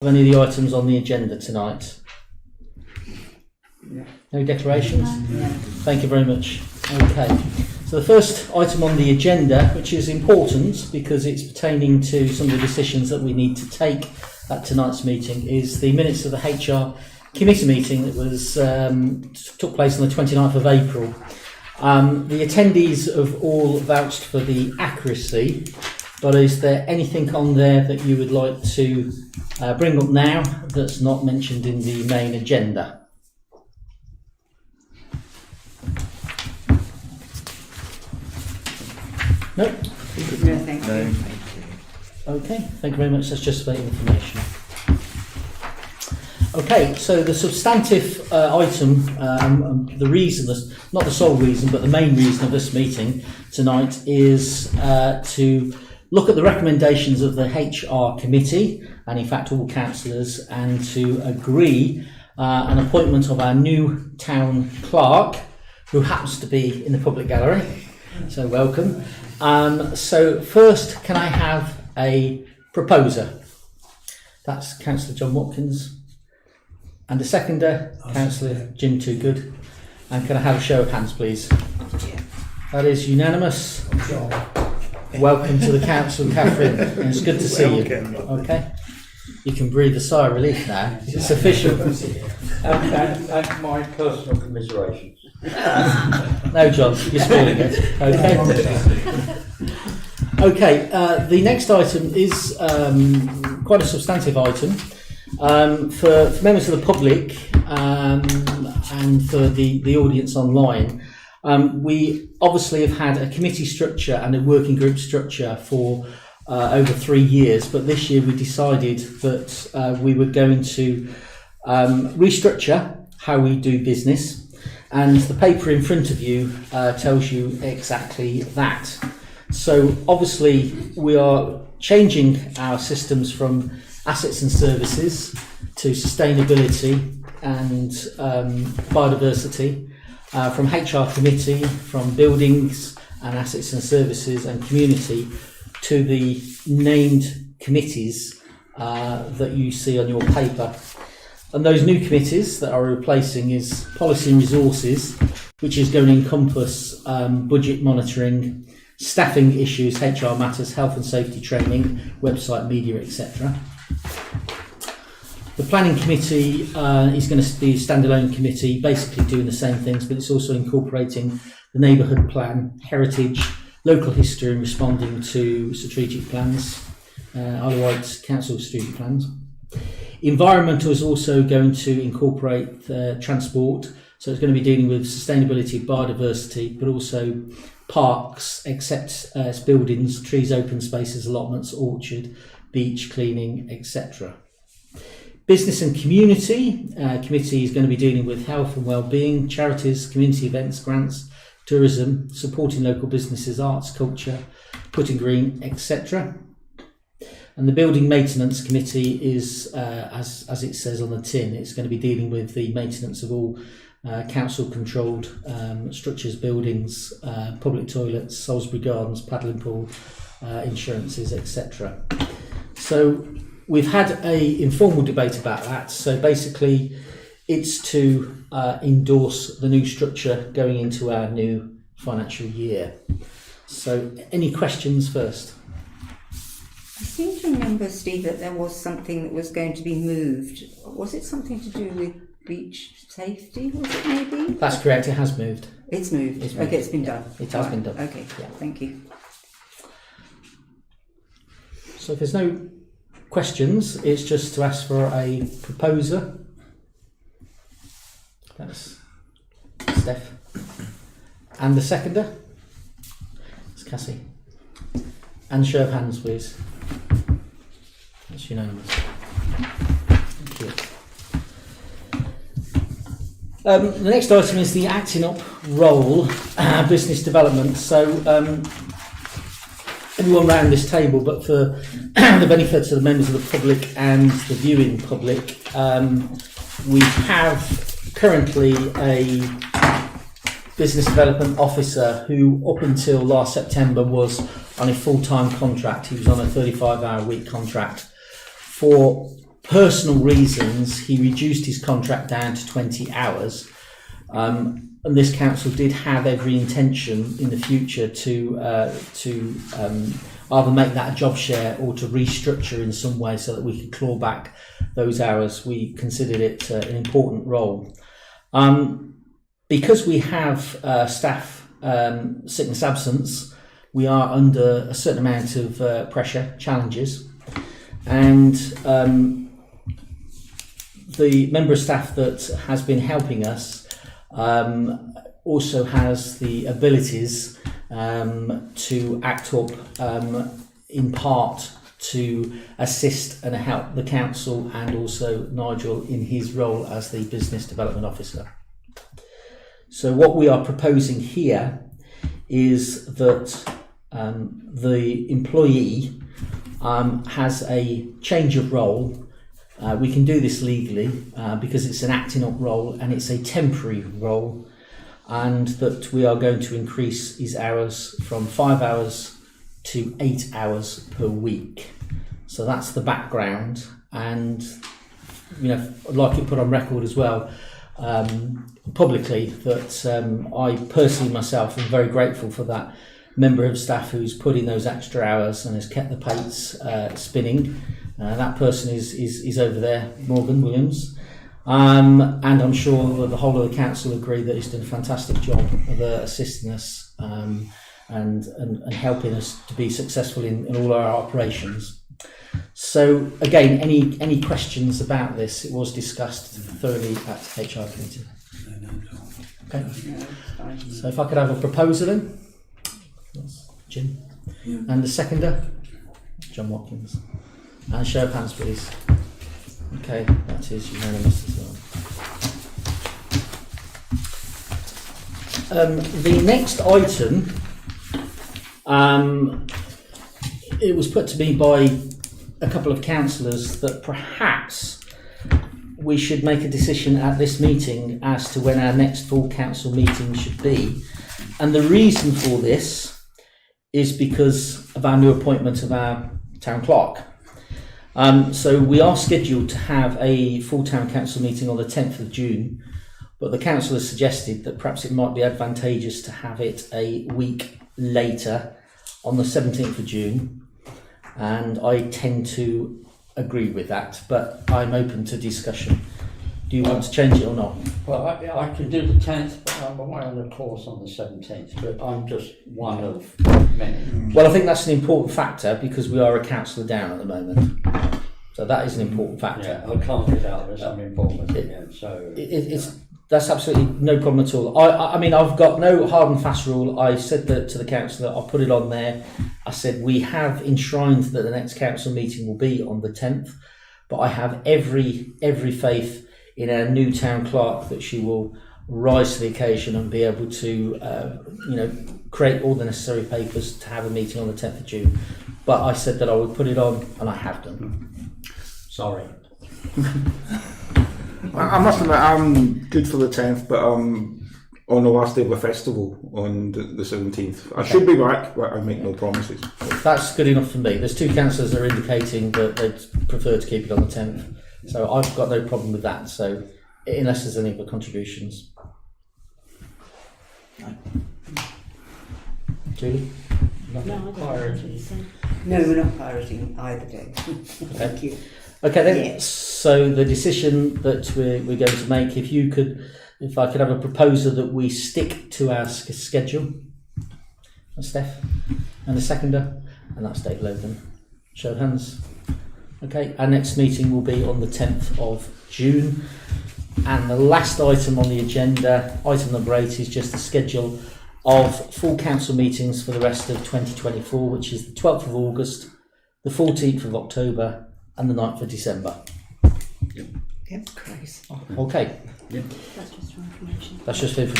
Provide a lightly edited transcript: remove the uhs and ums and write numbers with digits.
Any of the items on the agenda tonight? Yeah. No declarations? Yeah. Thank you very much. Okay, so the first item on the agenda, which is important because it's pertaining to some of the decisions that we need to take at tonight's meeting, is the minutes of the HR committee meeting that was took place on the 29th of April. The attendees have all vouched for the accuracy, but is there anything on there that you would like to bring up now that's not mentioned in the main agenda? No? No, thank you. Okay, thank you very much. That's just for information. Okay, so the substantive item, the reason, not the sole reason, but the main reason of this meeting tonight is to look at the recommendations of the HR committee, and in fact all councillors, and to agree an appointment of our new town clerk, who happens to be in the public gallery. So welcome. So first, can I have a proposer? That's Councillor John Watkins. And a seconder, Councillor Jim Toogood. And can I have a show of hands, please? That is unanimous. Welcome to the council, Catherine. And it's good to see you. Okay. You can breathe a sigh of relief now. It's official. And my personal commiserations. No, John, you're spoiling it. Okay. Okay. The next item is quite a substantive item. For members of the public and for the audience online, we obviously have had a committee structure and a working group structure for over 3 years, but this year we decided that we were going to restructure how we do business, and the paper in front of you tells you exactly that. So obviously we are changing our systems from assets and services to sustainability and biodiversity, from HR committee, from buildings and assets and services and community, to the named committees that you see on your paper. And those new committees that are replacing is policy and resources, which is going to encompass budget monitoring, staffing issues, HR matters, health and safety training, website, media, etc. The planning committee is going to be a standalone committee, basically doing the same things, but it's also incorporating the neighbourhood plan, heritage, local history, and responding to strategic plans, Isle of Wight's council strategic plans. Environmental is also going to incorporate transport, so it's going to be dealing with sustainability, biodiversity, but also parks, except buildings, trees, open spaces, allotments, orchard, beach cleaning, etc. Business and community committee is going to be dealing with health and well-being, charities, community events, grants, tourism, supporting local businesses, arts, culture, putting green, etc. And the building maintenance committee is, as it says on the tin, it's going to be dealing with the maintenance of all council-controlled structures, buildings, public toilets, Salisbury Gardens, paddling pool, insurances, etc. So we've had an informal debate about that. So basically, it's to endorse the new structure going into our new financial year. So any questions first? I seem to remember, Steve, that there was something that was going to be moved. Was it something to do with beach safety, was it maybe? That's correct, it has moved. It's moved. It's moved. Okay, it's been done. It has been done. Okay, Yeah. Thank you. So if there's no questions, it's just to ask for a proposer. That's Steph. And the seconder? It's Cassie. And show of hands, please. That's unanimous. Thank you. The next item is the acting up role, business development. So everyone around this table, but for the benefit of the members of the public and the viewing public, we have currently a business development officer who up until last September was on a full-time contract. He was on a 35-hour week contract. For personal reasons, he reduced his contract down to 20 hours. And this council did have every intention in the future to either make that a job share or to restructure in some way so that we could claw back those hours. We considered it an important role. Because we have staff sickness absence, we are under a certain amount of pressure, challenges, and the member of staff that has been helping us also has the abilities to act up in part to assist and help the council and also Nigel in his role as the business development officer. So what we are proposing here is that the employee has a change of role. We can do this legally because it's an acting up role and it's a temporary role, and that we are going to increase his hours from 5 hours to 8 hours per week. So that's the background, and I'd like it put on record as well publicly that I personally myself am very grateful for that member of staff who's put in those extra hours and has kept the plates spinning. That person is over there, Morgan Williams, and I'm sure that the whole of the council agree that he's done a fantastic job of assisting us and helping us to be successful in all our operations. So again, any questions about this? It was discussed thoroughly at HR committee. Okay. So if I could have a proposer then, that's Jim, and the seconder, John Watkins. And show of hands, please. Okay, that is unanimous as well. The next item, it was put to me by a couple of councillors that perhaps we should make a decision at this meeting as to when our next full council meeting should be. And the reason for this is because of our new appointment of our town clerk. So we are scheduled to have a full town council meeting on the 10th of June, but the council has suggested that perhaps it might be advantageous to have it a week later on the 17th of June, and I tend to agree with that, but I'm open to discussion. Do you want to change it or not? Well, I can do the 10th, but I'm away on a course on the 17th, but I'm just one of many. Well, I think that's an important factor because we are a councillor down at the moment. So that is an important factor. Yeah, I can't get out of this, I'm important. That's absolutely no problem at all. I mean, I've got no hard and fast rule. I said that to the councillor, I'll put it on there. I said, we have enshrined that the next council meeting will be on the 10th, but I have every faith in our new town clerk that she will rise to the occasion and be able to, create all the necessary papers to have a meeting on the 10th of June. But I said that I would put it on, and I have done. Sorry. I must admit, I'm good for the 10th, but on the last day of the festival on the 17th. I should be back, but I make no promises. That's good enough for me. There's two councillors that are indicating that they'd prefer to keep it on the 10th. So I've got no problem with that. So unless there's any other contributions. Julie? No, we're not pirating either day. Thank you. Okay then. Yes. So the decision that we're going to make, if I could have a proposer that we stick to our schedule. That's Steph, and the seconder, and that's Dave Logan. Show of hands. Okay, our next meeting will be on the 10th of June. And the last item on the agenda, item number 8, is just the schedule of full council meetings for the rest of 2024, which is the 12th of August, the 14th of October, and the 9th of December. Yep, Christ. Okay. Yep. That's just for information. That's just for information.